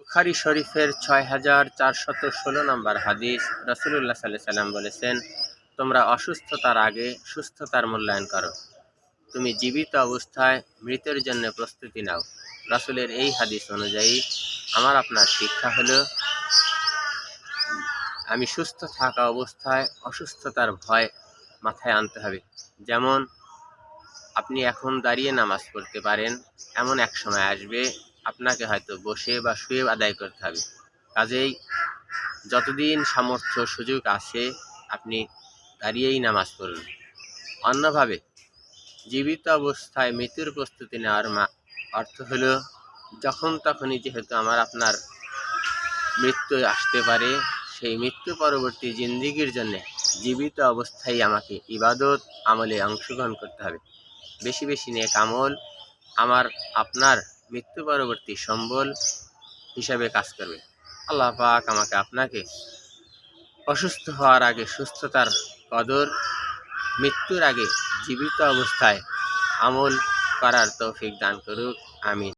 বুখারী শরীফের ৬৪১৬ নম্বর হাদিস। রাসূলুল্লাহ সাল্লাল্লাহু আলাইহি সাল্লাম বলেছেন, তোমরা অসুস্থতার আগে সুস্থতার মূল্যায়ন করো। তুমি জীবিত অবস্থায় মৃতের জন্য প্রস্তুতি নাও। রাসূলের এই হাদিস অনুযায়ী আমার আপনার শিক্ষা হলো, আমি সুস্থ থাকা অবস্থায় অসুস্থতার ভয় মাথায় আনতে হবে। যেমন আপনি এখন দাঁড়িয়ে নামাজ পড়তে পারেন, এমন এক সময় আসবে আপনাকে হয়তো বসে বা শুয়ে আদায় করতে হবে। কাজেই যতদিন সামর্থ্য সুযোগ আছে আপনি দাঁড়িয়েই নামাজ পড়ুন। অন্যভাবে জীবিত অবস্থায় মৃত্যুর প্রস্তুতি নেওয়ার অর্থ হলো, যখন তখনই যেহেতু আমার আপনার মৃত্যু আসতে পারে, সেই মৃত্যু পরবর্তী জিন্দেগির জন্য জীবিত অবস্থায় আমাকে ইবাদত আমলে অংশগ্রহণ করতে হবে। বেশি বেশি নেক আমল আমার আপনার মৃত্যু পরবর্তী সম্বল হিসাবে কাজ করবে। আল্লাহ পাক আমাকে আপনাকে অসুস্থ হওয়ার আগে সুস্থতার কদর, মৃত্যুর আগে জীবিত অবস্থায় আমল করার তৌফিক দান করুক। আমিন।